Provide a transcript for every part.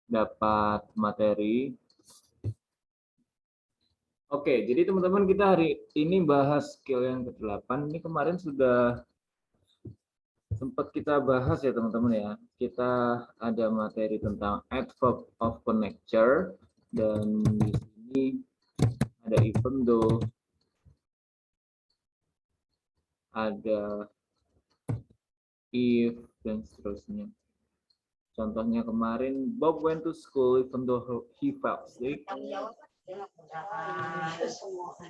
dapat materi. Oke, jadi teman-teman kita hari ini bahas skill yang ke-8. Ini kemarin sudah sempat kita bahas ya teman-teman ya. Kita ada materi tentang adverb of connector dan di sini ada even though, ada if dan seterusnya. Contohnya kemarin, Bob went to school even though he felt sick.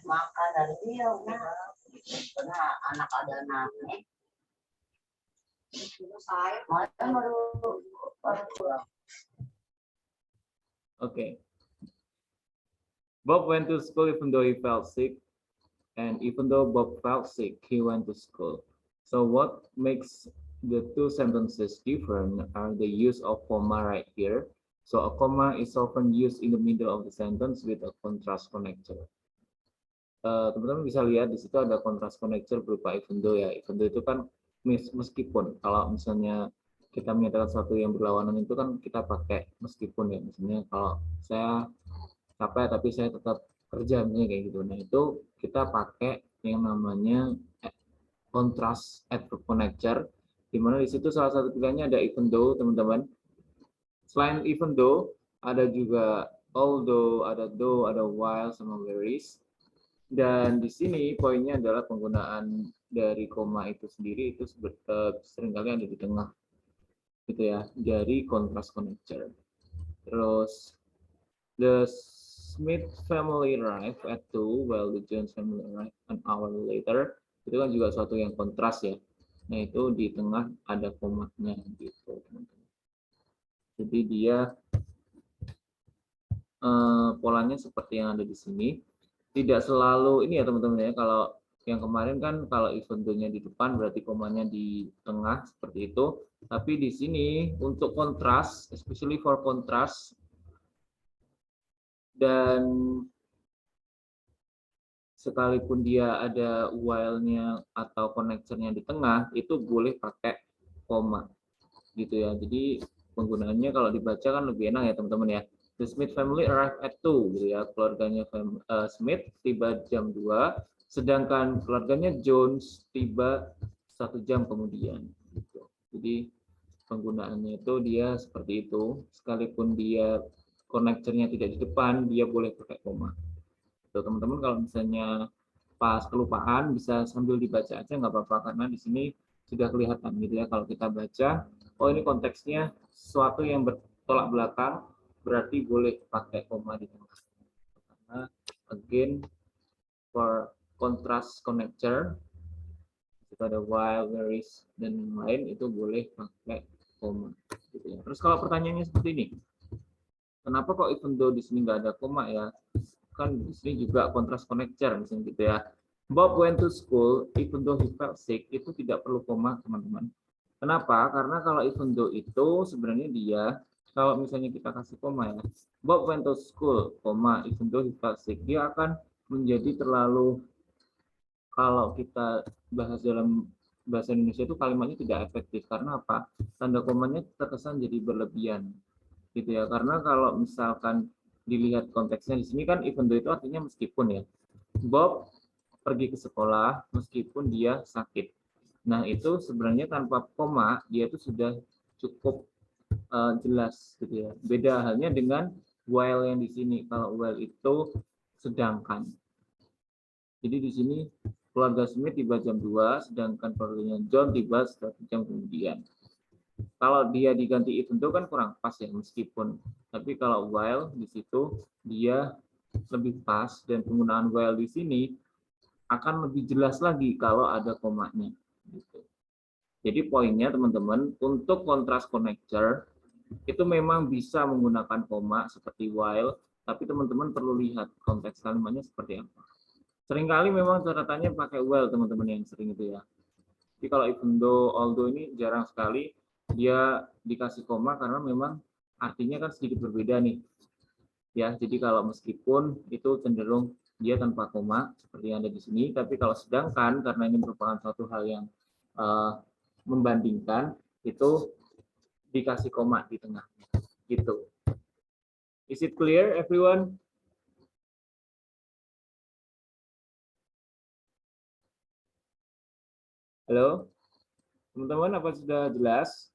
Maka dari dia, karena anak ada anaknya. Okay. Bob went to school even though he felt sick, and even though Bob felt sick, he went to school. So what makes the two sentences different are the use of comma right here. So a comma is often used in the middle of the sentence with a contrast connector. Teman-teman bisa lihat di situ ada contrast connector berupa even though ya. Even though itu kan meskipun, kalau misalnya kita menyatakan sesuatu yang berlawanan itu kan kita pakai meskipun ya. Misalnya kalau saya capek tapi saya tetap kerja misalnya kayak gitu. Nah itu kita pakai yang namanya contrast adverb connector, di mana di situ salah satu pilihannya ada even though teman-teman. Selain even though ada juga although, ada though, ada while sama whereas. Dan di sini poinnya adalah penggunaan dari koma itu sendiri itu seringkali ada di tengah gitu ya, dari contrast connector. Terus the Smith family arrived at 2 while the Jones family arrived an hour later. Itu kan juga suatu yang kontras ya. Nah itu di tengah ada komanya gitu teman-teman. Jadi dia polanya seperti yang ada di sini. Tidak selalu ini ya teman-teman ya, kalau yang kemarin kan kalau even though-nya di depan berarti komanya di tengah seperti itu. Tapi di sini untuk kontras, especially for kontras, dan sekalipun dia ada while-nya atau connector-nya di tengah, itu boleh pakai koma gitu ya. Jadi penggunaannya kalau dibaca kan lebih enak ya teman-teman ya. The Smith family arrived at 2 gitu ya. Keluarganya Smith tiba jam 2, sedangkan keluarganya Jones tiba 1 jam kemudian gitu. Jadi penggunaannya itu dia seperti itu, sekalipun dia konektornya tidak di depan, dia boleh pakai koma. Teman-teman kalau misalnya pas kelupaan bisa sambil dibaca aja nggak apa-apa, karena di sini sudah kelihatan gitu ya kalau kita baca, oh ini konteksnya sesuatu yang bertolak belakang, berarti boleh pakai koma di tengah. Karena again for contrast connector itu ada while, whereas dan yang lain itu boleh pakai koma gitu ya. Terus kalau pertanyaannya seperti ini, kenapa kok even though di sini nggak ada koma ya? Kan di sini juga contrast connector misalnya gitu ya. Bob went to school even though he felt sick, itu tidak perlu koma teman-teman. Kenapa? Karena kalau even though itu sebenarnya dia, kalau misalnya kita kasih koma ya, Bob went to school, koma, even though he felt sick, dia akan menjadi terlalu, kalau kita bahas dalam bahasa Indonesia itu kalimatnya tidak efektif. Karena apa? Tanda komanya terkesan jadi berlebihan gitu ya. Karena kalau misalkan dilihat konteksnya di sini kan even though itu artinya meskipun ya. Bob pergi ke sekolah meskipun dia sakit. Nah, itu sebenarnya tanpa koma dia itu sudah cukup jelas gitu ya. Beda halnya dengan while yang di sini. Kalau while itu sedangkan. Jadi di sini keluarga Smith tiba jam 2, sedangkan keluarganya John tiba 1 jam kemudian. Kalau dia diganti even though kan kurang pas ya meskipun. Tapi kalau while di situ dia lebih pas, dan penggunaan while di sini akan lebih jelas lagi kalau ada komanya. Gitu. Jadi poinnya teman-teman, untuk contrast connector itu memang bisa menggunakan koma seperti while, tapi teman-teman perlu lihat konteks kalimatnya seperti apa. Seringkali memang catatannya pakai while teman-teman yang sering itu ya. Jadi kalau even though, although ini jarang sekali dia dikasih koma karena memang artinya kan sedikit berbeda nih. Ya, jadi kalau meskipun itu cenderung dia tanpa koma seperti yang ada di sini, tapi kalau sedangkan karena ini merupakan suatu hal yang membandingkan, itu dikasih koma di tengah gitu. Is it clear, everyone? Halo, teman-teman, apa sudah jelas?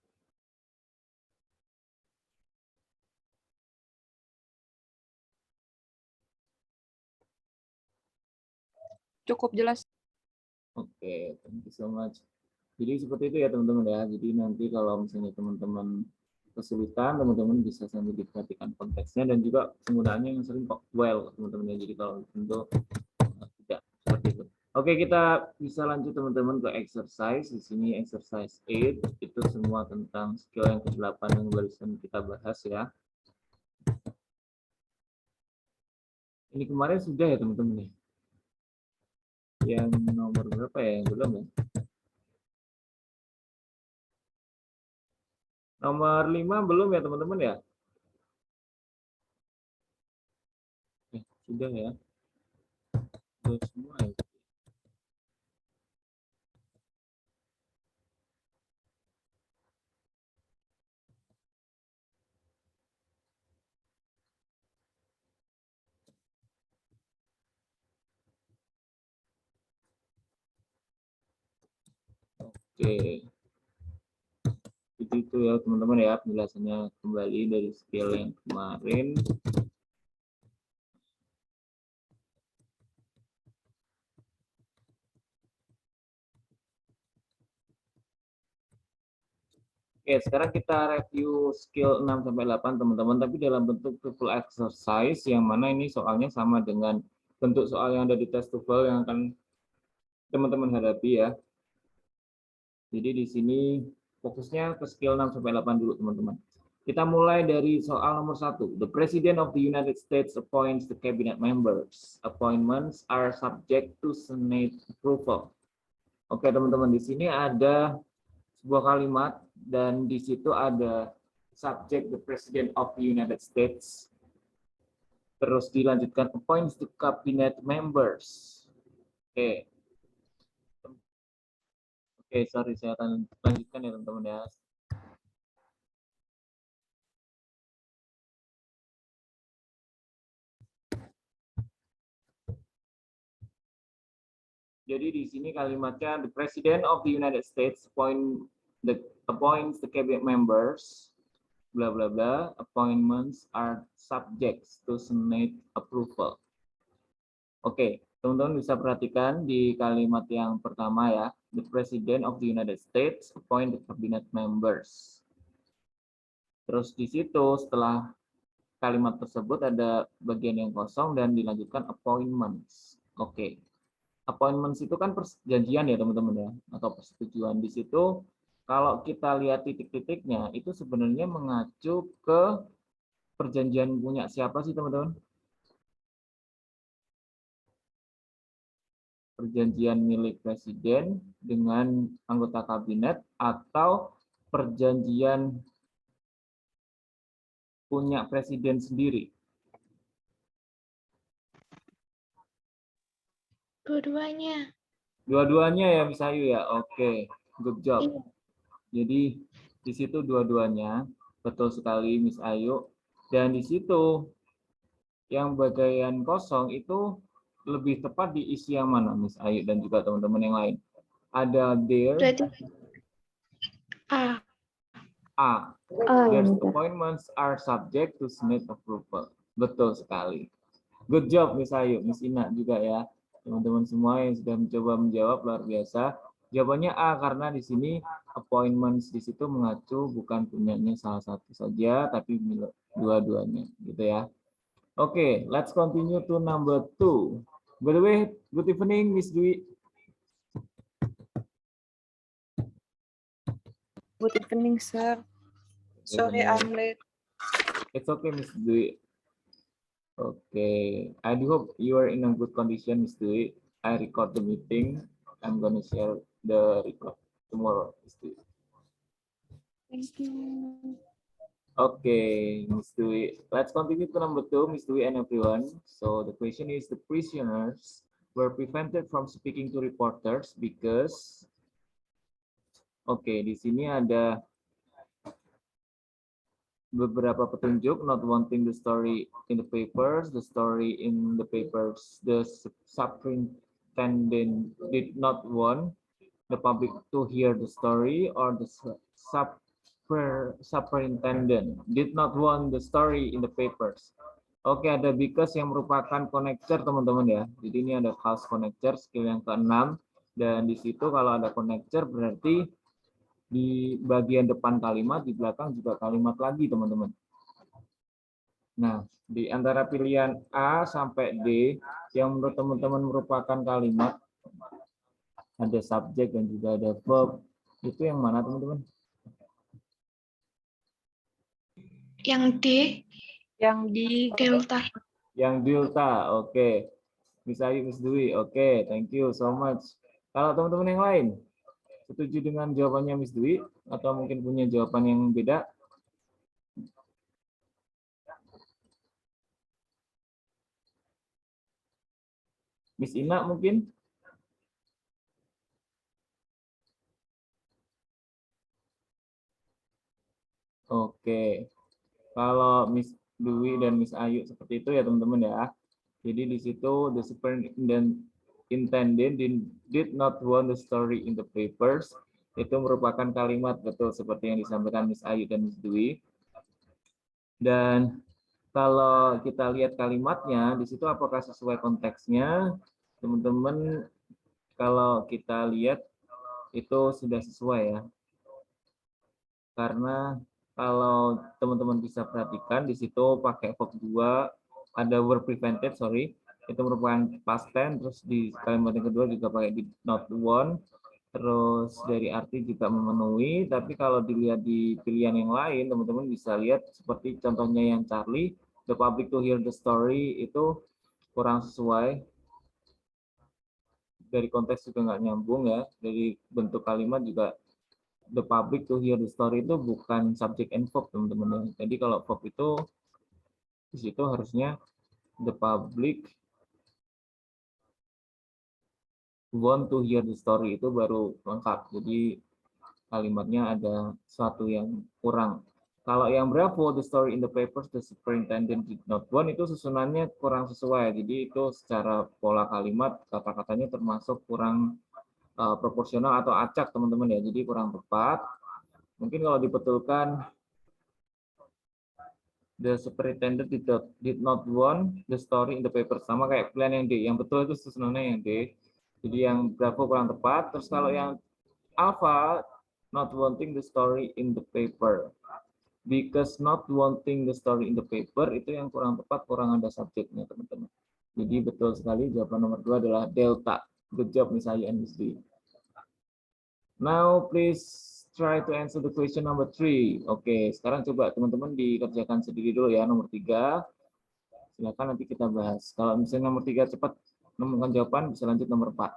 Cukup jelas. Oke, thank you so much. Jadi seperti itu ya teman-teman ya. Jadi nanti kalau misalnya teman-teman kesulitan, teman-teman bisa sambil diperhatikan konteksnya dan juga penggunaannya yang sering kok well teman-teman ya. Jadi kalau tentu tidak seperti itu. Oke, kita bisa lanjut teman-teman ke exercise. Di sini exercise 8 itu semua tentang skill yang ke-8 yang barusan kita bahas ya. Ini kemarin sudah ya teman-teman nih. Yang nomor berapa ya? Yang belum ya? Nomor 5 belum ya teman-teman ya? Sudah ya. Sudah semua ya. Oke. Itu ya teman-teman ya penjelasannya kembali dari skill yang kemarin. Oke, sekarang kita review skill 6 sampai 8 teman-teman, tapi dalam bentuk TOEFL exercise yang mana ini soalnya sama dengan bentuk soal yang ada di tes TOEFL yang akan teman-teman hadapi ya. Jadi di sini fokusnya ke skill 6 sampai 8 dulu teman-teman. Kita mulai dari soal nomor 1. The President of the United States appoints the cabinet members. Appointments are subject to Senate approval. Oke teman-teman, di sini ada sebuah kalimat dan di situ ada subject the President of the United States. Terus dilanjutkan appoints the cabinet members. Oke. Oke, sorry saya akan lanjutkan ya teman-teman ya. Jadi di sini kalimatnya the President of the United States appoints the cabinet members, bla bla bla. Appointments are subjects to Senate approval. Oke, teman-teman bisa perhatikan di kalimat yang pertama ya, the President of the United States appoint the cabinet members. Terus di situ setelah kalimat tersebut ada bagian yang kosong dan dilanjutkan appointments. Oke. Appointments itu kan perjanjian ya teman-teman ya, atau persetujuan. Di situ kalau kita lihat titik-titiknya itu sebenarnya mengacu ke perjanjian punya siapa sih teman-teman? Perjanjian milik presiden dengan anggota kabinet atau perjanjian punya presiden sendiri? Dua-duanya. Dua-duanya ya Miss Ayu ya. Oke, good job. Iya. Jadi di situ dua-duanya, betul sekali Miss Ayu. Dan di situ yang bagian kosong itu lebih tepat diisi yang mana Miss Ayu dan juga teman-teman yang lain? Ada there. Berarti A. A. Ya, Their appointments are subject to Senate approval. Betul sekali. Good job Miss Ayu, Miss Ina juga ya. Teman-teman semua yang sudah mencoba menjawab luar biasa. Jawabannya A karena di sini appointments di situ mengacu bukan punyanya salah satu saja tapi dua-duanya gitu ya. Oke, let's continue to number 2. By the way, good evening Miss Dwi. Good evening, sir. Sorry, I'm late. It's okay Miss Dwi. Okay, I do hope you are in a good condition, Miss Dwi. I record the meeting. I'm gonna share the record tomorrow, Miss Dwi. Thank you. Okay, Miss Dwi. Let's continue to number 2, Miss Dwi and everyone. So the question is, the prisoners were prevented from speaking to reporters because. Oke, di sini ada beberapa petunjuk, not wanting the story in the papers, the story in the papers, the superintendent did not want the public to hear the story, or the superintendent did not want the story in the papers. Oke, ada because yang merupakan connector teman-teman ya. Jadi ini ada house connector skill yang keenam, dan di situ kalau ada connector berarti di bagian depan kalimat, di belakang juga kalimat lagi teman-teman. Nah, di antara pilihan A sampai D yang menurut teman-teman merupakan kalimat, ada subjek dan juga ada verb, itu yang mana teman-teman? Yang D, Yang di delta. Yang delta, oke. Miss Ayu, Miss Dwi, oke, thank you so much. Kalau teman-teman yang lain, setuju dengan jawabannya Miss Dwi, atau mungkin punya jawaban yang beda? Miss Ina mungkin? Oke, kalau Miss Dwi dan Miss Ayu seperti itu ya teman-teman ya. Jadi di situ the superintendent did not want the story in the papers. Itu merupakan kalimat betul seperti yang disampaikan Miss Ayu dan Miss Dwi. Dan kalau kita lihat kalimatnya di situ apakah sesuai konteksnya, teman-teman? Kalau kita lihat itu sudah sesuai ya. Karena kalau teman-teman bisa perhatikan di situ pakai verb 2, ada were prevented, sorry, itu merupakan past tense, terus di kalimat yang kedua juga pakai did not want, terus dari arti juga memenuhi. Tapi kalau dilihat di pilihan yang lain, teman-teman bisa lihat seperti contohnya yang Charlie, the public to hear the story, itu kurang sesuai. Dari konteks juga nggak nyambung ya, dari bentuk kalimat juga the public to hear the story itu bukan subject and verb teman-teman. Jadi kalau verb itu di situ harusnya the public want to hear the story, itu baru lengkap. Jadi kalimatnya ada sesuatu yang kurang. Kalau yang Bravo, the story in the papers, the superintendent did not want, itu susunannya kurang sesuai. Jadi itu secara pola kalimat, kata-katanya termasuk kurang proporsional atau acak teman-teman ya. Jadi kurang tepat. Mungkin kalau dibetulkan the superintendent did not want the story in the paper, sama kayak plan yang D. Yang betul itu susunannya yang D. Jadi yang Bravo kurang tepat. Terus kalau yang Alpha, not wanting the story in the paper. Because not wanting the story in the paper itu yang kurang tepat, kurang ada subjeknya teman-teman. Jadi betul sekali jawaban nomor 2 adalah delta. Good job Miss Ayu and Miss Dwi. Now please try to answer the question number 3. Oke, sekarang coba teman-teman dikerjakan sendiri dulu ya nomor 3. Silakan nanti kita bahas. Kalau misalnya nomor 3 cepat menemukan jawaban, bisa lanjut nomor 4.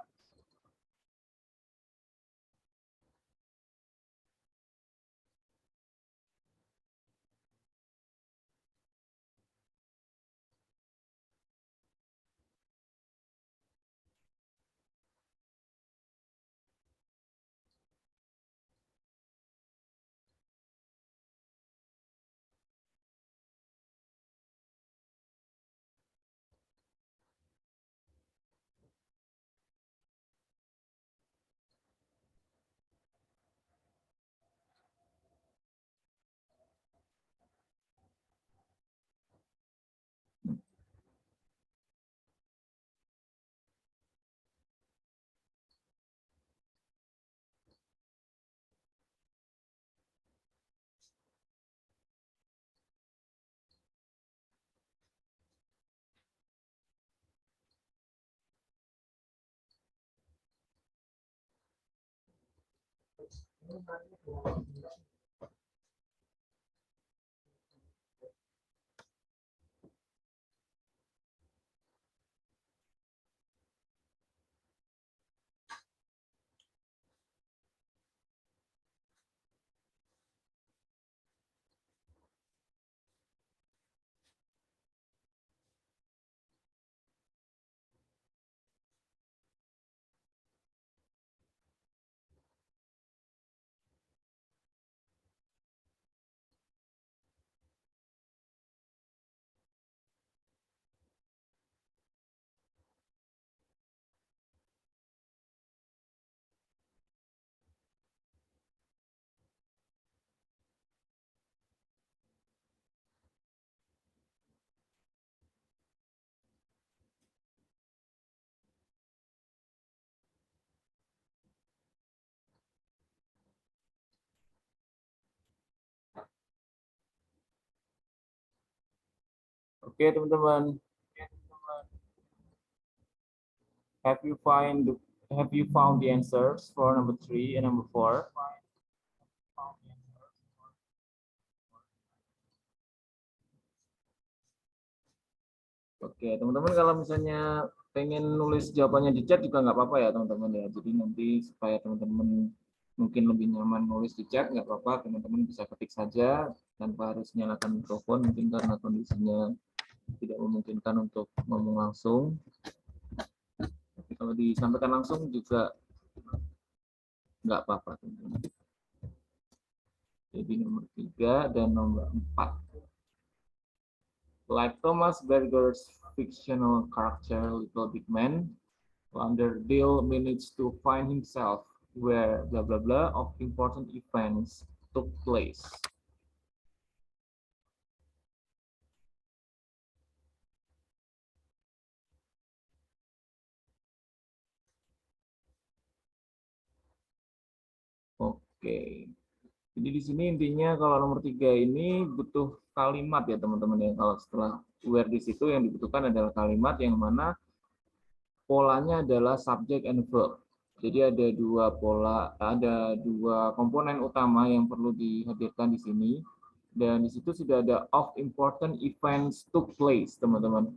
Oke, teman-teman. Have you found the answers for number 3 and number 4? Oke, teman-teman kalau misalnya pengen nulis jawabannya di chat juga nggak apa-apa ya teman-teman ya. Jadi nanti supaya teman-teman mungkin lebih nyaman nulis di chat nggak apa-apa, teman-teman bisa ketik saja tanpa harus nyalakan mikrofon mungkin karena kondisinya tidak memungkinkan untuk ngomong langsung. Tapi kalau disampaikan langsung juga nggak apa-apa teman-teman. Jadi nomor 3 dan nomor 4. Like Thomas Berger's fictional character Little Big Man, Lauderdale managed to find himself where blah blah blah of important events took place. Oke. Jadi di sini intinya kalau nomor 3 ini butuh kalimat ya teman-teman ya. Kalau setelah where di situ yang dibutuhkan adalah kalimat yang mana polanya adalah subject and verb. Jadi ada dua pola, ada dua komponen utama yang perlu dihadirkan di sini. Dan di situ sudah ada of important events took place, teman-teman.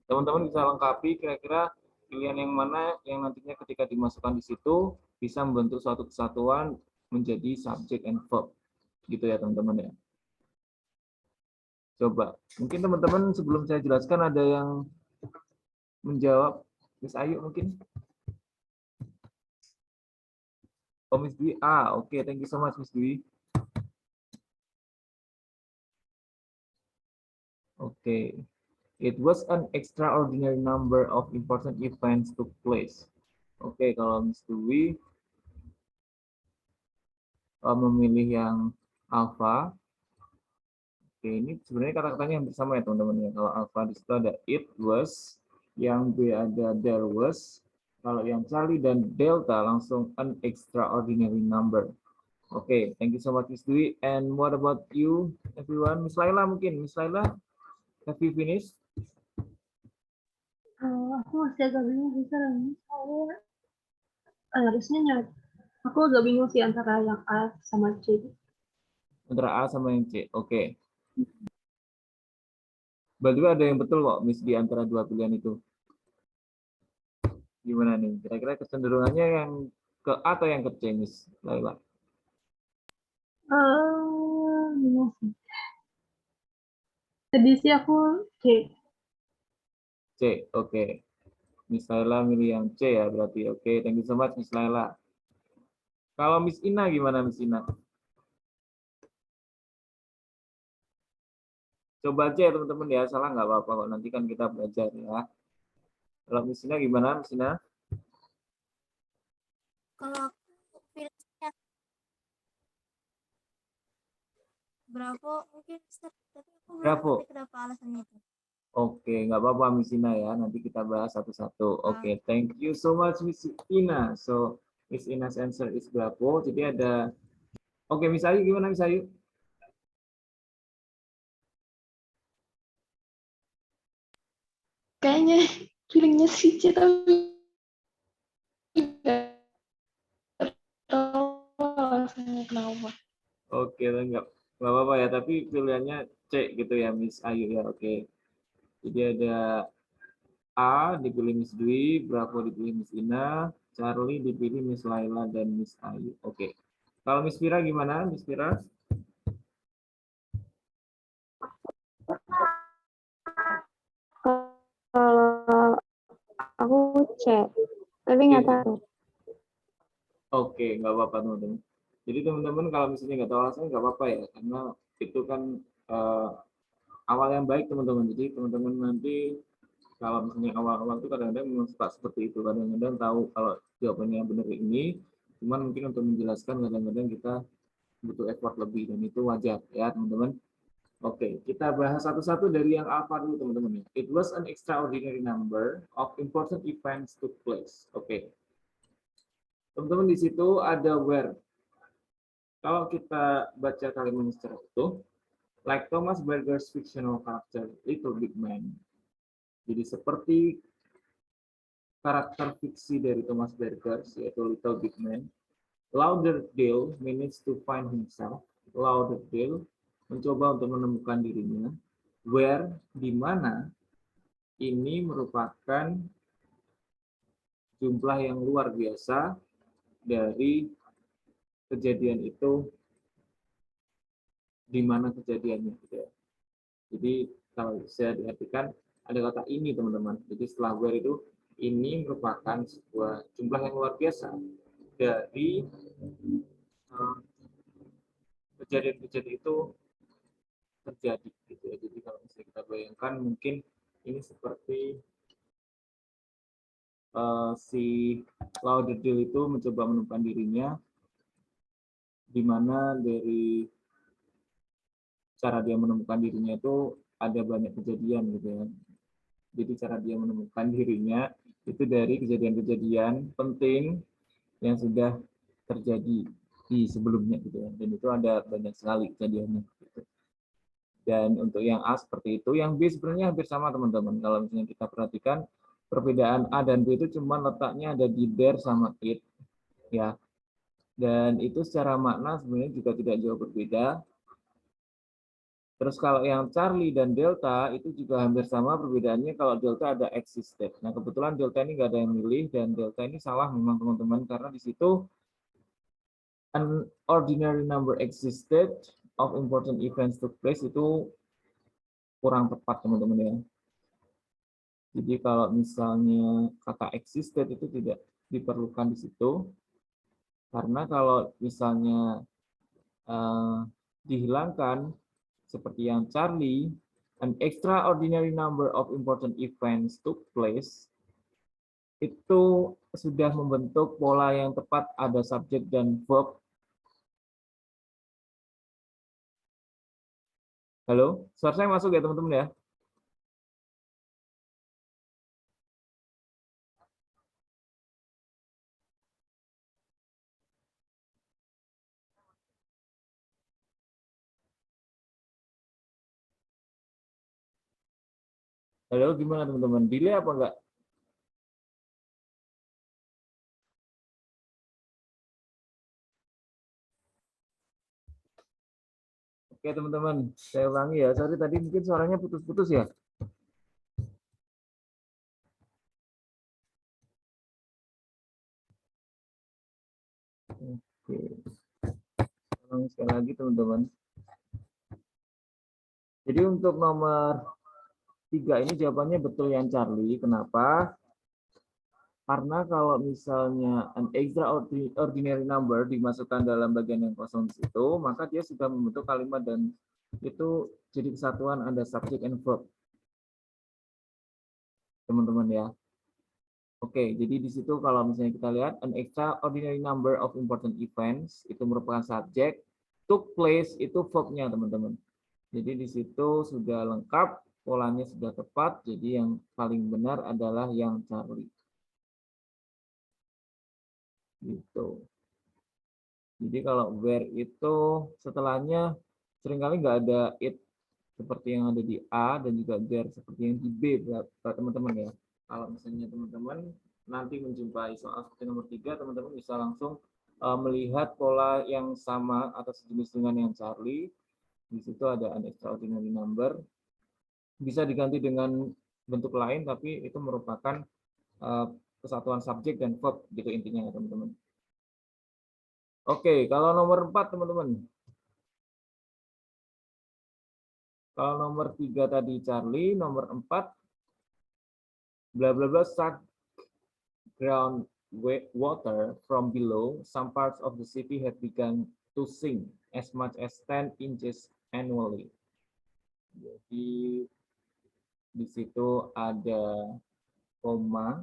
Teman-teman bisa lengkapi kira-kira pilihan yang mana yang nantinya ketika dimasukkan di situ bisa membentuk suatu kesatuan menjadi subject and verb. Gitu ya, teman-teman ya. Coba, mungkin teman-teman sebelum saya jelaskan ada yang menjawab. Miss Ayu mungkin? Oh, Miss Dwi. Oke. Thank you so much, Miss Dwi. Oke. It was an extraordinary number of important events took place. Oke, kalau Miss Dwi memilih yang alpha. Oke, ini sebenarnya kata-katanya yang bersama ya teman-teman ya. Kalau alpha di situ ada it was, yang B ada there was. Kalau yang Charlie dan Delta langsung an extraordinary number. Oke, thank you so much Miss Dwi. And what about you everyone? Miss Laila mungkin. Miss Laila, have you finished? Aku masih agak bingung sih sekarang. Soalnya harusnya aku agak bingung sih antara yang A sama C. Antara A sama yang C. Oke. Berarti ada yang betul kok, Miss, di antara dua pilihan itu. Gimana nih? Kira-kira kecenderungannya yang ke A atau yang ke C, Miss Laila? Bingung sih. Tadi sih aku C. C, oke. Miss Laila milih yang C ya berarti. Oke, thank you so much Miss Laila. Kalau Miss Ina gimana Miss Ina? Coba aja ya teman-teman ya, salah nggak apa-apa kok. Nanti kan kita belajar ya. Kalau Miss Ina gimana Miss Ina? Kalau aku pilihnya Bravo mungkin, tapi aku belum Bravo. ngerti kenapa alasannya itu. Oke, nggak apa-apa Miss Ina ya. Nanti kita bahas satu-satu. Oke, thank you so much Miss Ina. So, Miss Ina's answer is Bravo. Jadi ada. Oke, Miss Ayu gimana Miss Ayu? Kayaknya feelingnya si C tapi nggak tahu alasannya kenapa. Oke, nggak apa-apa ya. Tapi pilihannya C gitu ya Miss Ayu ya. Oke. Jadi ada A dipilih Miss Dwi, Bravo dipilih Miss Ina, Charlie dipilih Miss Laila dan Miss Ayu. Oke. Kalau Miss Vira gimana, Miss Vira? Kalau aku C, tapi nggak tahu. Oke, nggak apa-apa teman-teman. Jadi teman-teman kalau misalnya nggak tahu alasannya nggak apa-apa ya, karena itu kan awal yang baik teman-teman. Jadi teman-teman nanti kalau misalnya awal-awal itu kadang-kadang memang suka seperti itu. Kadang-kadang tahu kalau jawabannya yang benar ini, cuman mungkin untuk menjelaskan kadang-kadang kita butuh effort lebih dan itu wajar ya teman-teman. Oke, kita bahas satu-satu dari yang alpha dulu teman-teman. It was an extraordinary number of important events took place. Oke. Teman-teman di situ ada where. Kalau kita baca kalimatnya secara utuh, Like Thomas Berger's fictional character Little Big Man. Jadi seperti karakter fiksi dari Thomas Berger, yaitu Little Big Man, Lauderdale managed to find himself. Lauderdale mencoba untuk menemukan dirinya, where, di mana ini merupakan jumlah yang luar biasa dari kejadian itu, di mana kejadiannya. Gitu ya. Jadi kalau saya diartikan ada kata ini teman-teman. Jadi setelah where itu, ini merupakan sebuah jumlah yang luar biasa dari kejadian-kejadian itu terjadi. Gitu ya. Jadi kalau misalnya kita bayangkan mungkin ini seperti si Lauderdale itu mencoba menemukan dirinya, di mana dari cara dia menemukan dirinya itu ada banyak kejadian gitu ya. Jadi cara dia menemukan dirinya itu dari kejadian-kejadian penting yang sudah terjadi di sebelumnya gitu ya. Dan itu ada banyak sekali kejadiannya. Gitu. Dan untuk yang A seperti itu, yang B sebenarnya hampir sama teman-teman. Kalau misalnya kita perhatikan perbedaan A dan B itu cuma letaknya ada di there sama it ya. Dan itu secara makna sebenarnya juga tidak jauh berbeda. Terus kalau yang Charlie dan Delta itu juga hampir sama, perbedaannya kalau Delta ada existed. Nah kebetulan Delta ini nggak ada yang milih, dan Delta ini salah memang teman-teman, karena di situ an ordinary number existed of important events took place itu kurang tepat teman-teman ya. Jadi kalau misalnya kata existed itu tidak diperlukan di situ, karena kalau misalnya dihilangkan seperti yang Charlie, an extraordinary number of important events took place, itu sudah membentuk pola yang tepat, ada subjek dan verb. Halo, suara saya masuk ya teman-teman ya? Halo, gimana teman-teman? Delay apa enggak? Oke teman-teman, saya ulangi ya. Sorry tadi mungkin suaranya putus-putus ya. Oke. Ulangi sekali lagi teman-teman. Jadi untuk nomor 3 ini jawabannya betul yang Charlie. Kenapa? Karena kalau misalnya an extraordinary number dimasukkan dalam bagian yang kosong itu, maka dia sudah membentuk kalimat dan itu jadi kesatuan ada subject and verb. Teman-teman ya. Oke, jadi di situ kalau misalnya kita lihat an extraordinary number of important events itu merupakan subjek, took place itu verbnya teman-teman. Jadi di situ sudah lengkap, polanya sudah tepat, jadi yang paling benar adalah yang Charlie. Gitu. Jadi kalau where itu setelahnya seringkali nggak ada it seperti yang ada di A dan juga there seperti yang di B teman-teman ya. Kalau misalnya teman-teman nanti menjumpai soal seperti nomor 3, teman-teman bisa langsung melihat pola yang sama atau sejenis dengan yang Charlie. Di situ ada an extraordinary number. Bisa diganti dengan bentuk lain, tapi itu merupakan kesatuan subjek dan verb gitu intinya ya teman-teman. Oke, kalau nomor 4 teman-teman. Kalau nomor 3 tadi Charlie, nomor 4 bla bla bla start ground water from below. Some parts of the city have begun to sink as much as 10 inches annually. Jadi di situ ada koma,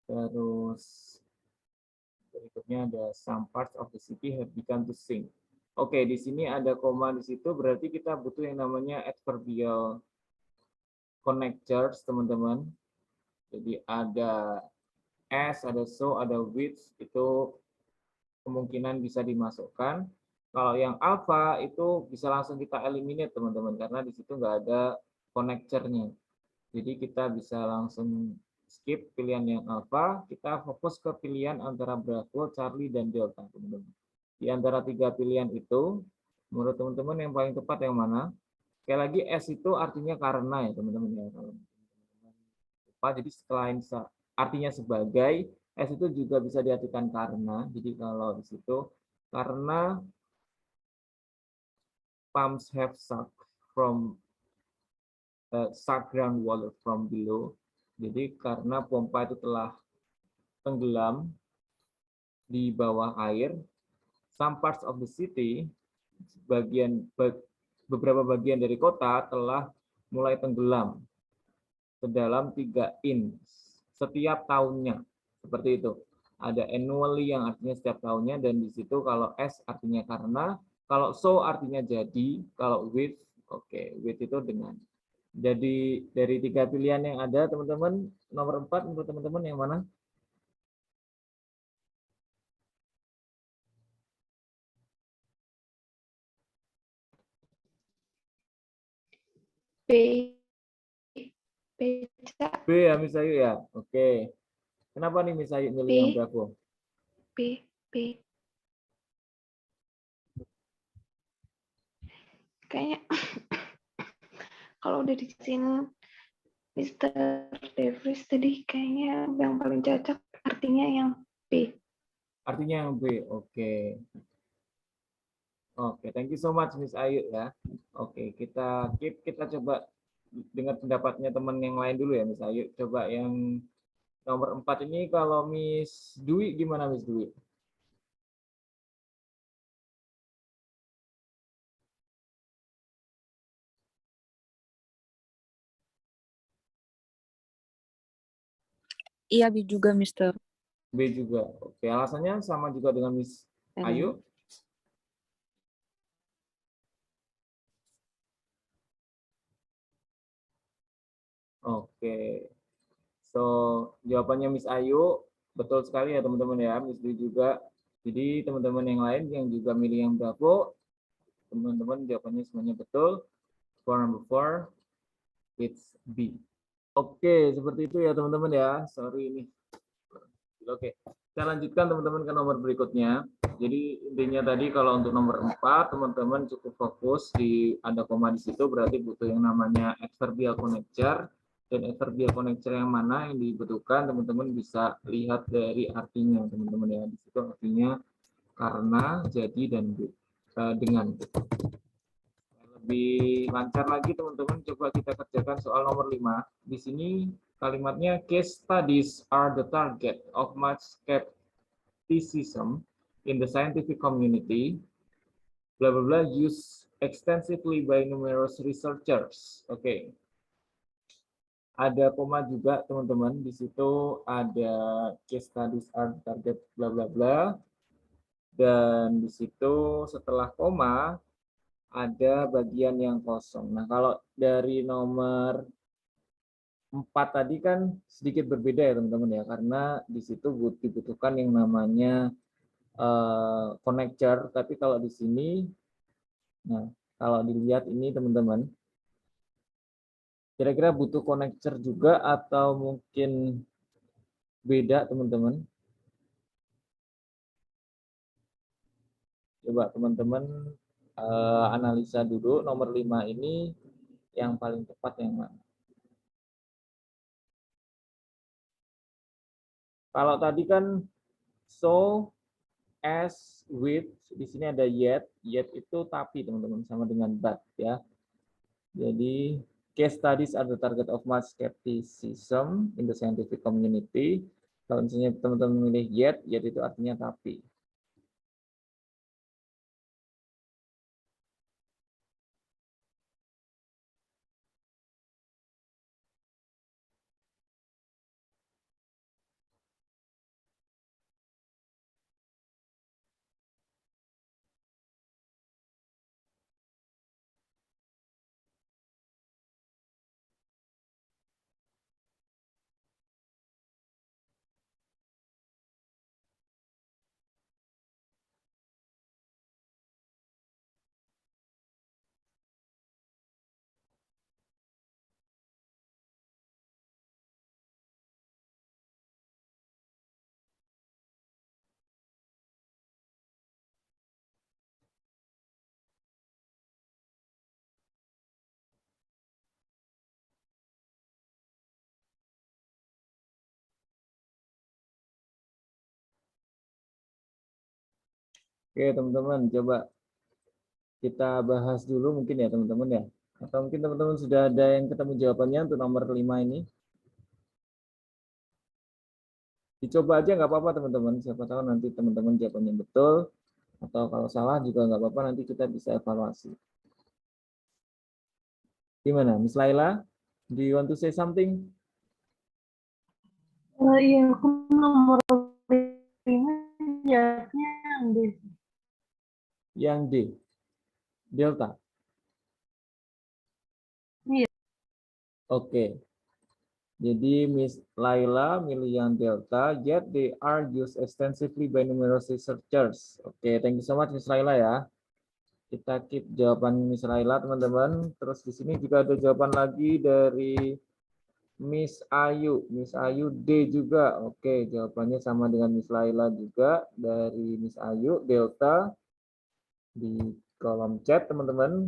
terus berikutnya ada some parts of the city have begun to sink. Oke, di sini ada koma di situ, berarti kita butuh yang namanya adverbial connectors, teman-teman. Jadi ada as, ada so, ada which, itu kemungkinan bisa dimasukkan. Kalau yang alpha itu bisa langsung kita eliminate teman-teman karena di situ nggak ada connector-nya. Jadi kita bisa langsung skip pilihan yang alpha, kita fokus ke pilihan antara Bravo, Charlie, dan Delta teman-teman. Di antara 3 pilihan itu, menurut teman-teman yang paling tepat yang mana? Sekali lagi S itu artinya karena ya teman-teman ya. Kalau lupa, jadi selain artinya sebagai, S itu juga bisa diartikan karena. Jadi kalau di situ karena pumps have suck groundwater from below. Jadi karena pompa itu telah tenggelam di bawah air, some parts of the city, beberapa bagian dari kota telah mulai tenggelam sedalam 3 inch setiap tahunnya. Seperti itu. Ada annually yang artinya setiap tahunnya, dan di situ kalau S artinya karena, kalau so artinya jadi, kalau with, with itu dengan. Jadi dari 3 pilihan yang ada, teman-teman, nomor 4 menurut teman-teman yang mana? B. Beca. B ya Miss Ayu ya. Oke. Kenapa nih Miss Ayu milih yang Bravo? B. Kayaknya kalau udah di sini Mr. Davis tadi kayaknya yang paling cocok artinya yang B. Artinya yang B. Oke. Oke, thank you so much Miss Ayu ya. Oke, kita coba dengar pendapatnya teman yang lain dulu ya Miss Ayu. Coba yang nomor 4 ini kalau Miss Dwi gimana Miss Dwi? Iya, B juga, Mister. B juga. Oke, alasannya sama juga dengan Miss Ayu. Oke. So, jawabannya Miss Ayu betul sekali ya teman-teman ya, Miss Dwi juga. Jadi teman-teman yang lain yang juga milih yang Bravo, teman-teman jawabannya semuanya betul. For number 4, it's B. Oke, seperti itu ya teman-teman ya. Sorry ini. Oke, kita lanjutkan teman-teman ke nomor berikutnya. Jadi intinya tadi kalau untuk nomor 4, teman-teman cukup fokus di ada koma di situ, berarti butuh yang namanya adverbial connector. Dan adverbial connector yang mana yang dibutuhkan, teman-teman bisa lihat dari artinya, teman-teman ya. Di situ artinya karena, jadi, dan dengan. Lebih lancar lagi teman-teman, coba kita kerjakan soal nomor 5. Di sini kalimatnya case studies are the target of much skepticism in the scientific community, bla bla bla, used extensively by numerous researchers. Oke. Ada koma juga teman-teman, di situ ada case studies are the target bla bla bla, dan di situ setelah koma ada bagian yang kosong. Nah, kalau dari nomor 4 tadi kan sedikit berbeda ya teman-teman ya, karena di situ dibutuhkan yang namanya connector, tapi kalau di sini, nah kalau dilihat ini teman-teman, kira-kira butuh connector juga atau mungkin beda teman-teman? Coba teman-teman analisa dulu nomor 5 ini yang paling tepat yang mana? Kalau tadi kan so, as, with, di sini ada yet itu tapi teman-teman, sama dengan but ya. Jadi case studies are the target of much skepticism in the scientific community. Kalau misalnya teman-teman memilih yet itu artinya tapi. Oke, teman-teman, coba kita bahas dulu mungkin ya, teman-teman ya. Atau mungkin teman-teman sudah ada yang ketemu jawabannya untuk nomor 5 ini. Dicoba aja nggak apa-apa, teman-teman. Siapa tahu nanti teman-teman jawabannya betul. Atau kalau salah juga nggak apa-apa, nanti kita bisa evaluasi. Gimana, Miss Laila? Do you want to say something? Iya, aku nomor 5 jawabnya yang D. Yang D, delta. Iya. Oke. Jadi Miss Laila milih yang delta, yet they are used extensively by numerous researchers. Oke, thank you so much Miss Laila ya. Kita keep jawaban Miss Laila, teman-teman. Terus di sini juga ada jawaban lagi dari Miss Ayu. Miss Ayu D juga. Oke, jawabannya sama dengan Miss Laila juga. Dari Miss Ayu, delta. Di kolom chat, teman-teman.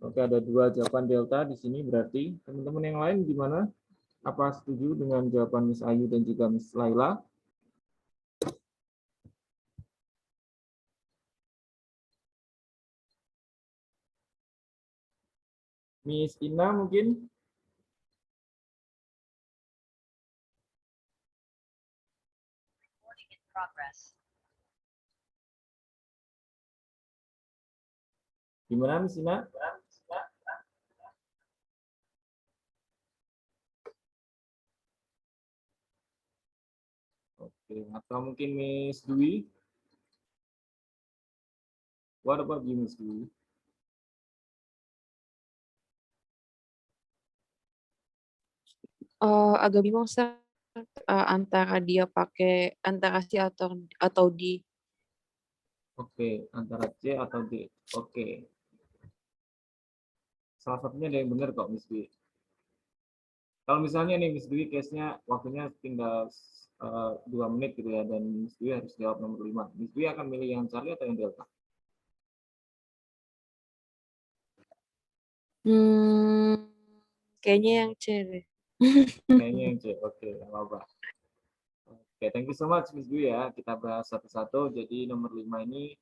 Oke, ada 2 jawaban delta di sini. Berarti teman-teman yang lain gimana? Apa setuju dengan jawaban Miss Ayu dan juga Miss Laila? Miss Ina mungkin? Gimana Miss Ina? Oke, atau mungkin Miss Dwi? What about you, Miss Dwi? Agak bingung Sir, antara dia pakai antara si atau di. Oke, antara C atau D. Oke. Salah satunya ada yang benar kok, Miss Dwi. Kalau misalnya nih Miss Dwi case-nya waktunya tinggal 2 menit gitu ya, dan Miss Dwi harus jawab nomor 5. Miss Dwi akan milih yang Charlie atau yang Delta? Kayaknya yang C deh. Kayaknya yang C. Oke, nggak apa-apa. Oke, thank you so much Miss Dwi ya. Kita bahas satu-satu. Jadi nomor 5 ini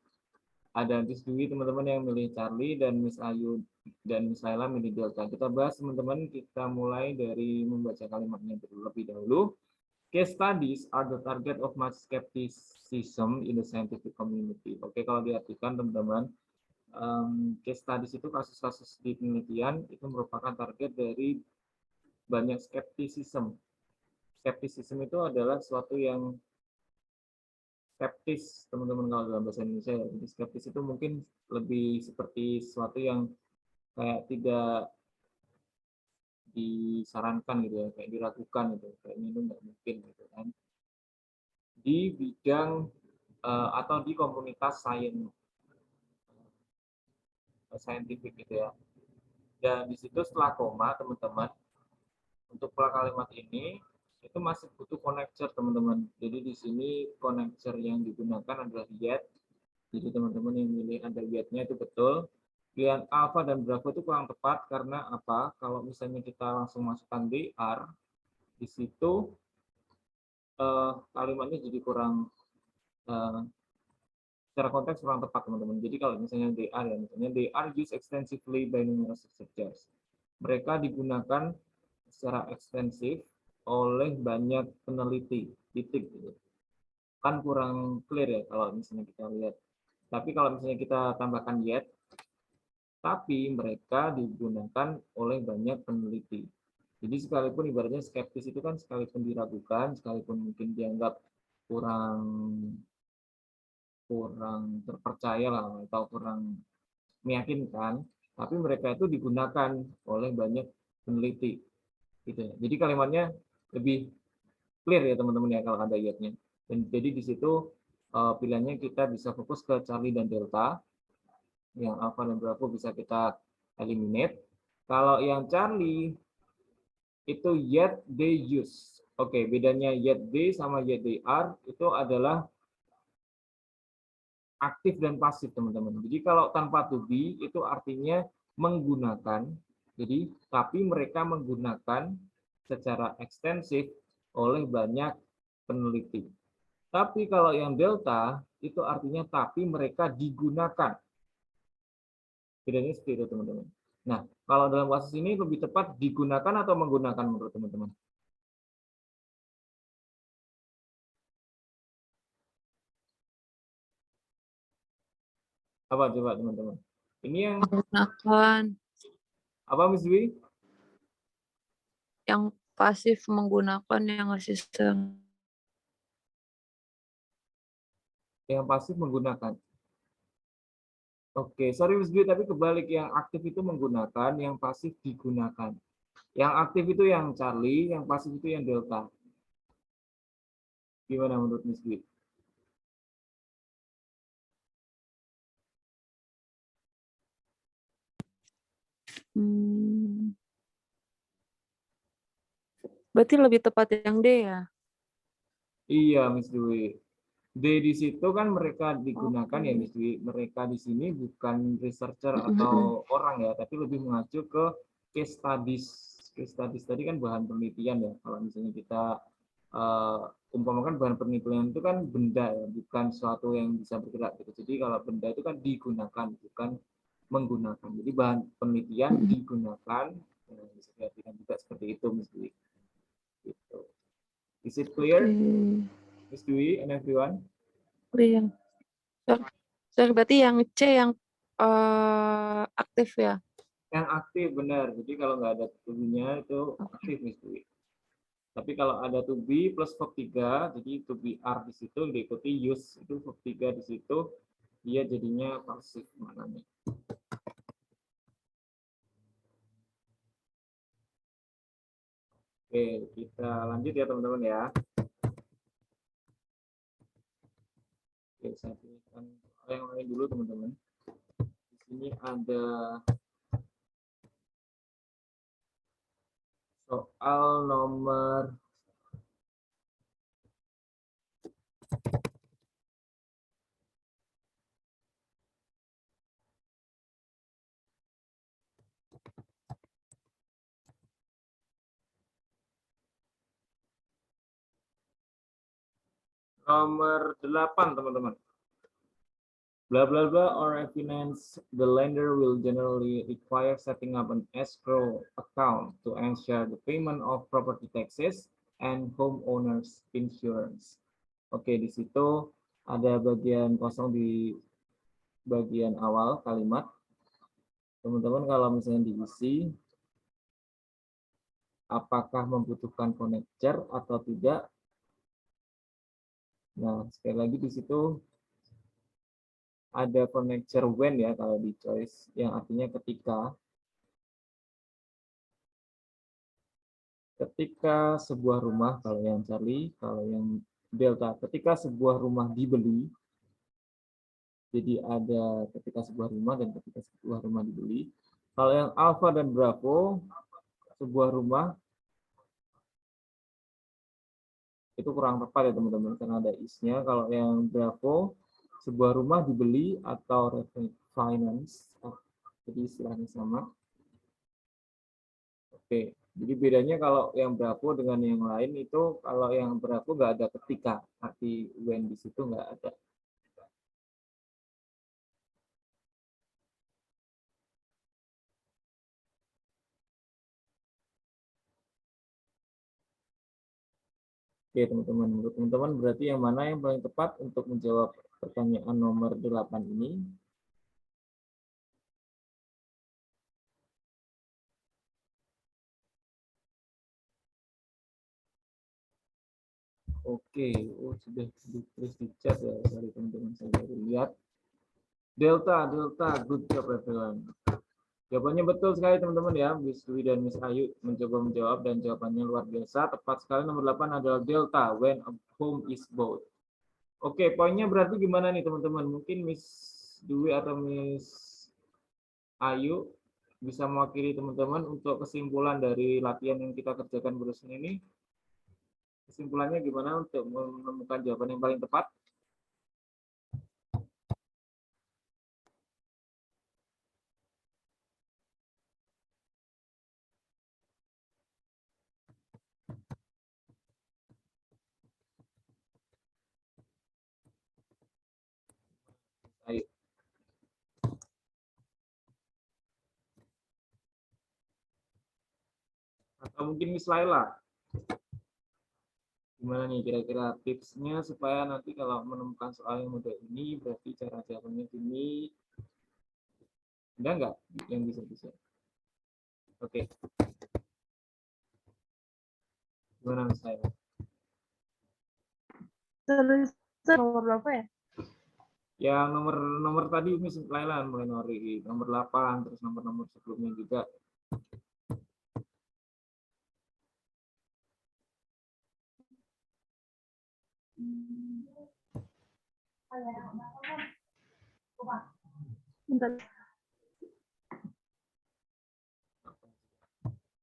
ada Miss Dwi teman-teman yang milih Charlie, dan Miss Ayu dan Miss Laila milih Delta. Kita bahas teman-teman, kita mulai dari membaca kalimatnya terlebih dahulu. Case studies are the target of much skepticism in the scientific community. Oke, kalau diartikan teman-teman, case studies itu kasus-kasus di penelitian itu merupakan target dari banyak skepticism. Skepticism itu adalah suatu yang skeptis, teman-teman, kalau dalam bahasa Indonesia. Jadi skeptis itu mungkin lebih seperti sesuatu yang kayak tidak disarankan gitu ya, kayak diragukan gitu, kayaknya itu nggak mungkin gitu kan. Di bidang atau di komunitas saintifik gitu ya. Dan di situ setelah koma, teman-teman, untuk pola kalimat ini itu masih butuh connector, teman-teman. Jadi di sini connector yang digunakan adalah yet. Jadi teman-teman yang milih ada yet-nya itu betul. Pilihan alpha dan bravo itu kurang tepat karena apa? Kalau misalnya kita langsung masukkan DR, di situ kalimatnya jadi kurang secara konteks kurang tepat, teman-teman. Jadi kalau misalnya DR ya, misalnya they are used extensively by numerous researchers. Mereka digunakan secara ekstensif oleh banyak peneliti. Titik gitu. Kan kurang clear ya kalau misalnya kita lihat. Tapi kalau misalnya kita tambahkan yet, tapi mereka digunakan oleh banyak peneliti. Jadi sekalipun ibaratnya skeptis itu kan sekalipun diragukan, sekalipun mungkin dianggap kurang terpercaya lah atau kurang meyakinkan, tapi mereka itu digunakan oleh banyak peneliti gitu ya. Jadi kalimatnya lebih clear ya teman-teman ya kalau ada yet-nya. Dan jadi di situ pilihannya kita bisa fokus ke Charlie dan Delta, yang Alpha dan Bravo bisa kita eliminate. Kalau yang Charlie itu yet they use. Oke, bedanya yet they sama yet they are itu adalah aktif dan pasif, teman-teman. Jadi kalau tanpa to be itu artinya menggunakan. Jadi tapi mereka menggunakan secara ekstensif oleh banyak peneliti. Tapi kalau yang delta itu artinya tapi mereka digunakan. Bedanya seperti itu, teman-teman. Nah, kalau dalam kasus ini lebih tepat digunakan atau menggunakan menurut teman-teman? Apa coba teman-teman? Ini yang Menggunakan. apa, Miss Dwi? Yang pasif menggunakan, yang sistem. Yang pasif menggunakan. Oke, sorry Miss Dwi, tapi kebalik, yang aktif itu menggunakan, yang pasif digunakan. Yang aktif itu yang Charlie, yang pasif itu yang Delta. Gimana menurut Miss Dwi? Berarti lebih tepat yang D ya? Iya, Miss Dwi. D di situ kan mereka digunakan Oke. ya, Miss Dwi. Mereka di sini bukan researcher atau orang ya, tapi lebih mengacu ke case studies. Case studies tadi kan bahan penelitian ya. Kalau misalnya kita umpamakan bahan penelitian itu kan benda ya, bukan sesuatu yang bisa bergerak gitu. Jadi kalau benda itu kan digunakan, bukan menggunakan. Jadi bahan penelitian digunakan, bisa diartikan juga seperti itu, Miss Dwi. Gitu. Is it clear, Miss Dwi and everyone? Clear. Sorry, berarti yang C yang aktif ya? Yang aktif benar. Jadi kalau nggak ada to-be-nya itu aktif Miss Dwi. Tapi kalau ada to be plus verb 3, jadi to be are di situ diikuti use itu verb 3 di situ, dia jadinya pasif maknanya. Oke, kita lanjut ya teman-teman ya. Oke, saya pilihkan yang lain dulu teman-teman. Di sini ada soal nomor nomor 8 teman-teman. Blah blah blah or refinance, the lender will generally require setting up an escrow account to ensure the payment of property taxes and homeowners insurance. Oke, di situ ada bagian kosong di bagian awal kalimat. Teman-teman kalau misalnya diisi, apakah membutuhkan connector atau tidak? Nah, sekali lagi di situ ada connector when ya kalau di choice, yang artinya ketika sebuah rumah, kalau yang Charlie, kalau yang Delta, ketika sebuah rumah dibeli, jadi ada ketika sebuah rumah dan ketika sebuah rumah dibeli. Kalau yang Alpha dan Bravo, sebuah rumah, itu kurang tepat ya teman-teman, karena ada is-nya. Kalau yang Bravo, sebuah rumah dibeli atau refinance, jadi istilahnya sama. Oke, jadi bedanya kalau yang Bravo dengan yang lain itu, kalau yang Bravo nggak ada ketika, arti when di situ nggak ada. Oke teman-teman, menurut teman-teman berarti yang mana yang paling tepat untuk menjawab pertanyaan nomor 8 ini? Oke, oh sudah ditulis di chat ya, sorry teman-teman, saya baru lihat. Delta, good job everyone. Jawabannya betul sekali teman-teman ya, Miss Dwi dan Miss Ayu mencoba menjawab dan jawabannya luar biasa. Tepat sekali nomor 8 adalah Delta, when a home is bought. Oke, poinnya berarti gimana nih teman-teman? Mungkin Miss Dwi atau Miss Ayu bisa mewakili teman-teman untuk kesimpulan dari latihan yang kita kerjakan barusan ini. Kesimpulannya gimana untuk menemukan jawaban yang paling tepat? Atau mungkin Miss Laila. Gimana nih kira-kira tipsnya supaya nanti kalau menemukan soal yang model ini berarti cara jawabnya gini. Ada nggak yang bisa? Oke. Gimana Miss Laila? Terus nomor berapa ya? Yang nomor tadi Miss Laila mulai nomor 8 terus nomor sebelumnya juga. Bentar.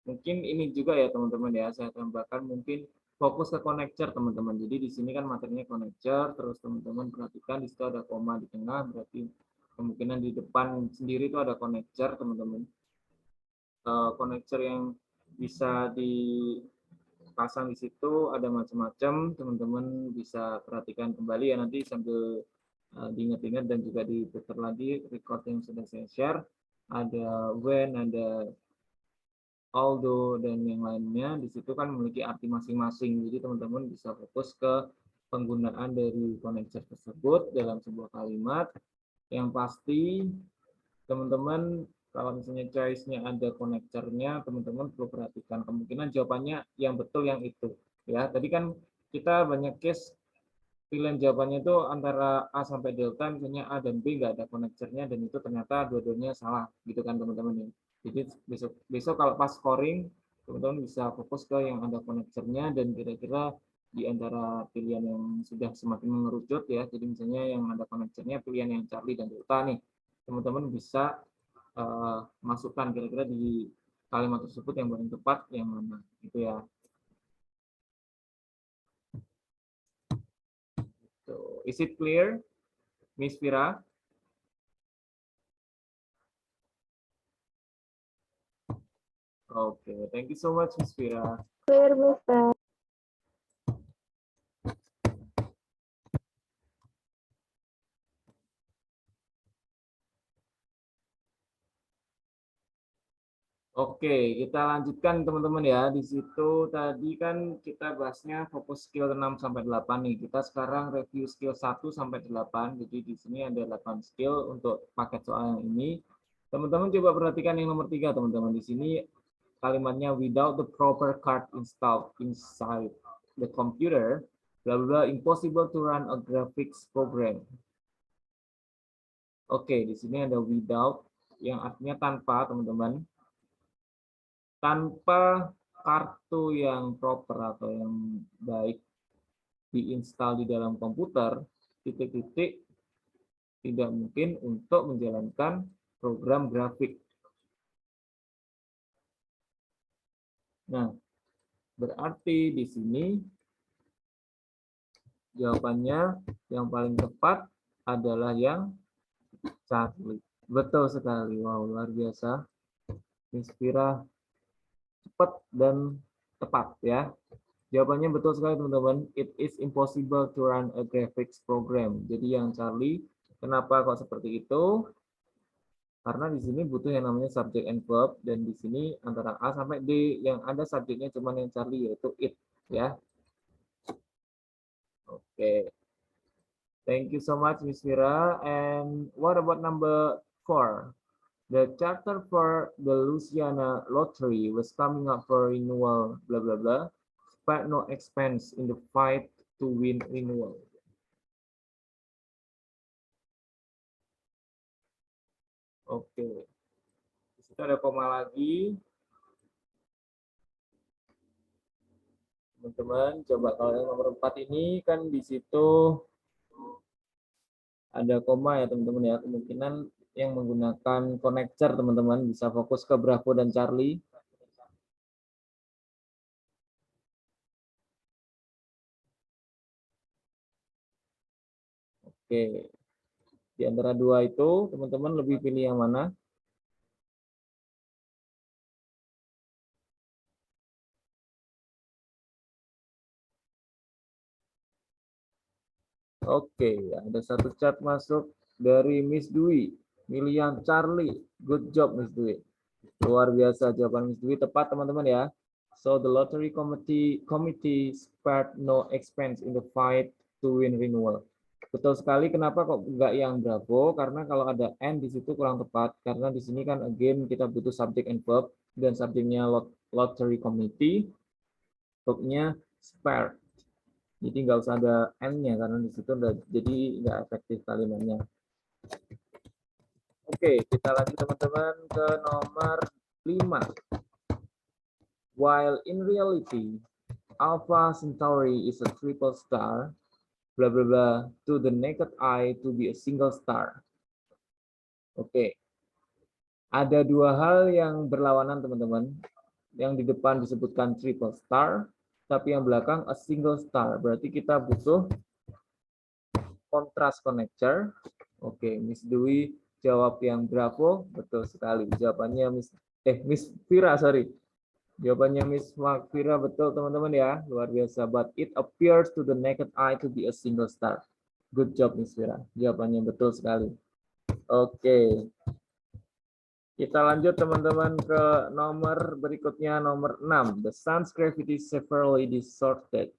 Mungkin ini juga ya teman-teman ya, saya tambahkan mungkin fokus ke connector teman-teman. Jadi di sini kan materinya connector, terus teman-teman perhatikan di situ ada koma di tengah, berarti kemungkinan di depan sendiri itu ada connector teman-teman. Connector yang bisa dipasang di situ ada macam-macam, teman-teman bisa perhatikan kembali ya nanti sambil diingat-ingat dan juga diputar lagi record yang sudah saya share. Ada when, ada although, dan yang lainnya di situ kan memiliki arti masing-masing. Jadi teman-teman bisa fokus ke penggunaan dari connector tersebut dalam sebuah kalimat. Yang pasti teman-teman kalau misalnya choice-nya ada konektornya, teman-teman perlu perhatikan kemungkinan jawabannya yang betul yang itu. Ya, tadi kan kita banyak case pilihan jawabannya itu antara A sampai delta, misalnya A dan B nggak ada konektornya dan itu ternyata dua-duanya salah, gitu kan teman-teman ya. Jadi besok kalau pas scoring, teman-teman bisa fokus ke yang ada konektornya dan kira-kira di antara pilihan yang sudah semakin mengerucut ya. Jadi misalnya yang ada konektornya pilihan yang Charlie dan delta nih, teman-teman bisa masukkan kira-kira di kalimat tersebut yang paling tepat yang mana, gitu ya. So, is it clear, Miss Vira? Okay, thank you so much, Miss Vira. Clear, Mister. Oke, kita lanjutkan teman-teman ya. Di situ tadi kan kita bahasnya fokus skill 6 sampai 8 nih. Kita sekarang review skill 1 sampai 8. Jadi di sini ada 8 skill untuk paket soal yang ini. Teman-teman coba perhatikan yang nomor 3, teman-teman. Di sini kalimatnya without the proper card installed inside the computer, bla bla, impossible to run a graphics program. Oke, di sini ada without yang artinya tanpa, teman-teman. Tanpa kartu yang proper atau yang baik diinstal di dalam komputer, titik-titik tidak mungkin untuk menjalankan program grafik. Nah, berarti di sini jawabannya yang paling tepat adalah yang Charlie. Betul sekali. Wow, luar biasa. Inspira cepat dan tepat ya. Jawabannya betul sekali teman-teman. It is impossible to run a graphics program. Jadi yang Charlie, kenapa kok seperti itu? Karena di sini butuh yang namanya subject and verb dan di sini antara A sampai D yang ada subjeknya cuma yang Charlie yaitu it ya. Oke. Thank you so much Miss Vira. And what about number 4? The charter for the Louisiana Lottery was coming up for renewal, blah, blah, blah. Spared no expense in the fight to win renewal. Oke. Di situ ada koma lagi. Teman-teman, coba kalau yang nomor 4 ini kan di situ ada koma ya teman-teman ya. Kemungkinan yang menggunakan connector teman-teman bisa fokus ke Bravo dan Charlie. Oke. Di antara dua itu teman-teman lebih pilih yang mana? Oke, ada satu chat masuk dari Miss Dwi. Milih yang Charlie. Good job Miss Dwi. Luar biasa jawaban Miss Dwi tepat teman-teman ya. So the lottery committee spared no expense in the fight to win renewal. Betul sekali. Kenapa kok enggak yang Bravo? Karena kalau ada and di situ kurang tepat. Karena di sini kan again kita butuh subject and verb, dan subjeknya lottery committee, verbnya spared. Jadi nggak usah ada and-nya karena di situ udah jadi nggak efektif kalimatnya. Oke, kita lanjut teman-teman ke nomor 5. While in reality, Alpha Centauri is a triple star, bla bla bla, to the naked eye to be a single star. Oke. Ada dua hal yang berlawanan teman-teman. Yang di depan disebutkan triple star, tapi yang belakang a single star. Berarti kita butuh contrast connector. Oke, Miss Dwi jawab yang Bravo, betul sekali. Jawabannya Miss Vira, sorry. Jawabannya Miss Vira betul teman-teman ya, luar biasa. But it appears to the naked eye to be a single star. Good job Miss Vira. Jawabannya betul sekali. Oke. Kita lanjut teman-teman ke nomor berikutnya, nomor 6. The sun's gravity severely distorted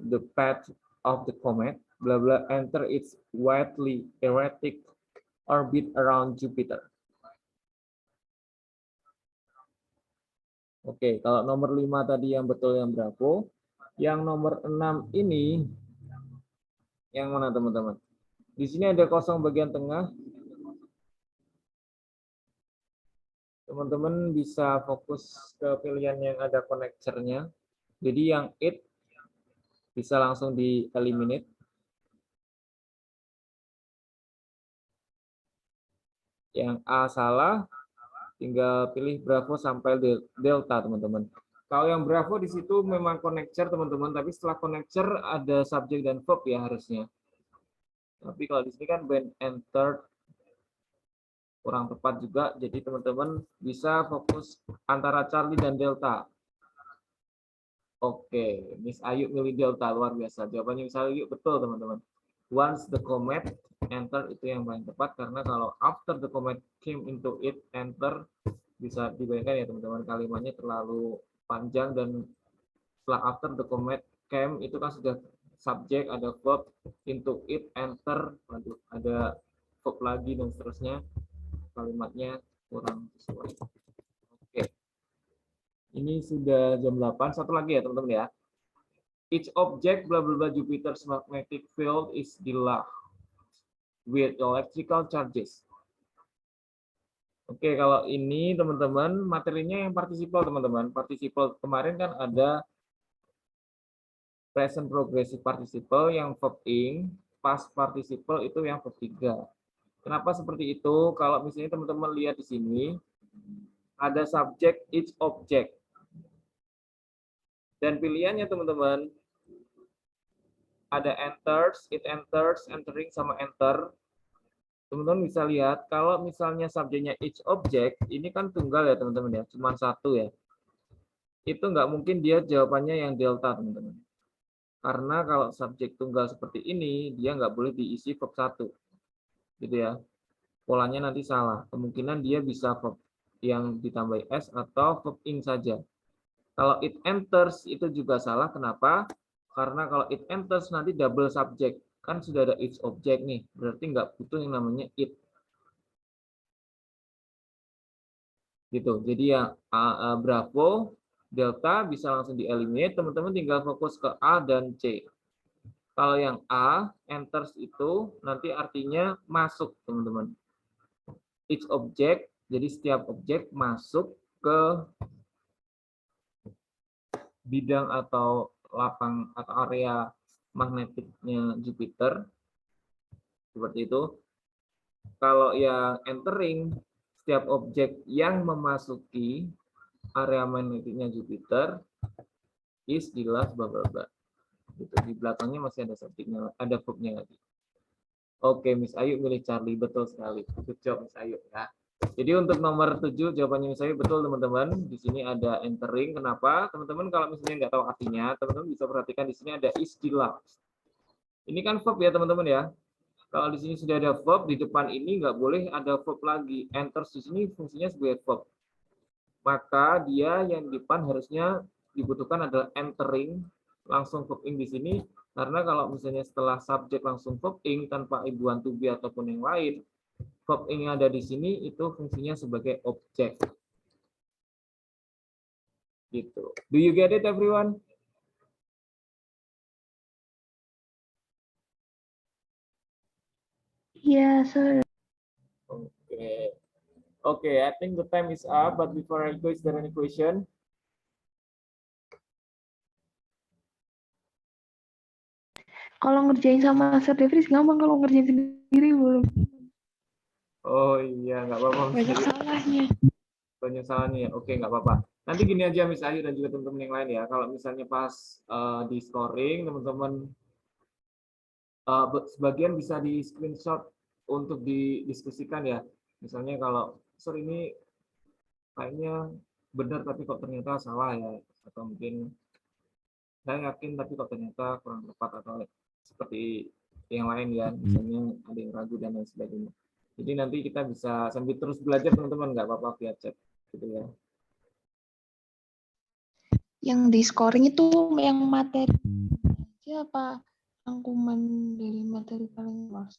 the path of the comet, blah blah, enter its widely erratic orbit around Jupiter. Oke, kalau nomor 5 tadi yang betul yang Bravo. Yang nomor 6 ini yang mana teman-teman? Di sini ada kosong bagian tengah. Teman-teman bisa fokus ke pilihan yang ada connector-nya. Jadi yang it bisa langsung di eliminate. Yang A salah, tinggal pilih Bravo sampai Delta teman-teman. Kalau yang Bravo di situ memang connector teman-teman, tapi setelah connector ada subject dan verb ya harusnya. Tapi kalau di sini kan when entered kurang tepat juga, jadi teman-teman bisa fokus antara Charlie dan Delta. Oke, Miss Ayu milih Delta, luar biasa. Jawabannya Miss Ayu betul teman-teman. Once the comet enter itu yang paling tepat, karena kalau after the comet came into it, enter, bisa dibayangkan ya teman-teman, kalimatnya terlalu panjang, dan setelah after the comet came itu kan sudah subjek, ada verb, into it, enter, ada verb lagi dan seterusnya. Kalimatnya kurang sesuai. Oke. Ini sudah jam 8. Satu lagi ya teman-teman ya. Each object bla bla bla Jupiter's magnetic field is dilac with electrical charges. Oke, kalau ini teman-teman materinya yang participle teman-teman. Participle kemarin kan ada present progressive participle yang verb ing, past participle itu yang verb 3. Kenapa seperti itu? Kalau misalnya teman-teman lihat di sini, ada subjek each object. Dan pilihannya teman-teman, ada enters, it enters, entering, sama enter. Teman-teman bisa lihat, kalau misalnya subjeknya each object, ini kan tunggal ya teman-teman ya, cuma satu ya. Itu nggak mungkin dia jawabannya yang delta teman-teman. Karena kalau subjek tunggal seperti ini, dia nggak boleh diisi verb 1. Gitu ya, polanya nanti salah. Kemungkinan dia bisa verb yang ditambah s atau verb ing saja. Kalau it enters itu juga salah. Kenapa? Karena kalau it enters nanti double subject, kan sudah ada each object nih, berarti nggak butuh yang namanya it. Gitu. Jadi yang Bravo, Delta bisa langsung di-eliminate. Teman-teman tinggal fokus ke A dan C. Kalau yang A, enters itu nanti artinya masuk, teman-teman. Each object, jadi setiap objek masuk ke bidang atau lapang atau area magnetiknya Jupiter. Seperti itu. Kalau yang entering, setiap objek yang memasuki area magnetiknya Jupiter is dilac bla bla bla. Gitu. Di belakangnya masih ada subjeknya, ada verbnya lagi. Oke, Miss Ayu milih Charlie, betul sekali. Good job Miss Ayu ya. Jadi untuk nomor 7 jawabannya Miss Ayu betul teman-teman. Di sini ada entering. Kenapa? Teman-teman kalau misalnya nggak tahu artinya, teman-teman bisa perhatikan di sini ada is dilac. Ini kan verb ya teman-teman ya. Kalau di sini sudah ada verb, di depan ini nggak boleh ada verb lagi. Enters di sini fungsinya sebagai verb. maka dia yang di depan harusnya dibutuhkan adalah entering langsung verb ing di sini, karena kalau misalnya setelah subjek langsung verb ing tanpa ibuan to be ataupun yang lain, verb ing yang ada di sini itu fungsinya sebagai objek. Gitu. Do you get it everyone? Iya, sir. Okay. Okay, I think the time is up, but before I go, is there any question? Kalau ngerjain sama Sir Devris gampang, kalau ngerjain sendiri belum. Oh iya, nggak apa-apa. Banyak salahnya. Banyak salahnya ya. Oke, nggak apa-apa. Nanti gini aja Miss Ayu dan juga teman-teman yang lain ya. Kalau misalnya pas di scoring, teman-teman sebagian bisa di screenshot untuk didiskusikan ya. Misalnya kalau sorry ini kayaknya benar tapi kok ternyata salah ya. Atau mungkin saya yakin tapi kok ternyata kurang tepat atau seperti yang lain ya. Misalnya ada yang ragu dan lain sebagainya. Jadi nanti kita bisa sambil terus belajar teman-teman, nggak apa-apa via chat gitu ya. Yang di scoring itu yang materi apa rangkuman dari materi paling luas?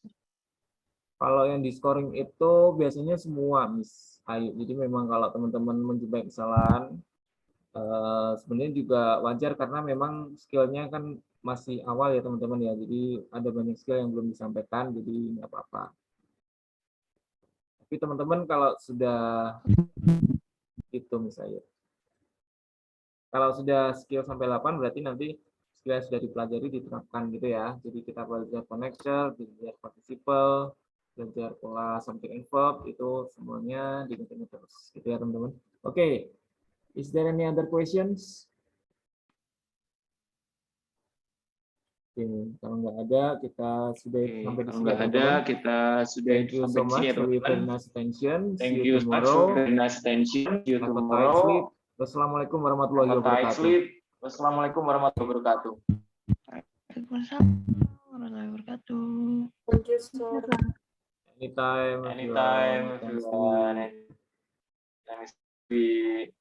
Kalau yang di scoring itu biasanya semua Miss Ayu. Jadi memang kalau teman-teman menjumpai kesalahan, sebenarnya juga wajar karena memang skillnya kan masih awal ya teman-teman ya. Jadi ada banyak skill yang belum disampaikan, jadi nggak apa-apa. Tapi teman-teman kalau sudah itu misalnya, kalau sudah skill sampai 8 berarti nanti skill yang sudah dipelajari diterapkan gitu ya. Jadi kita belajar connector, belajar participle, belajar pola subject and verb, itu semuanya diingat terus gitu ya teman-teman. Oke, is there any other questions? Oke, kalau nggak ada kita sudah sampai di sini ya teman-teman. Thank you so much for your very nice attention. See you tomorrow. Have a tight sleep. Wassalamualaikum warahmatullahi wabarakatuh. Wassalamualaikum warahmatullahi wabarakatuh. Waalaikumsalam warahmatullahi wabarakatuh. Thank you, sir. Anytime, Anytime, everyone. everyone. Thanks.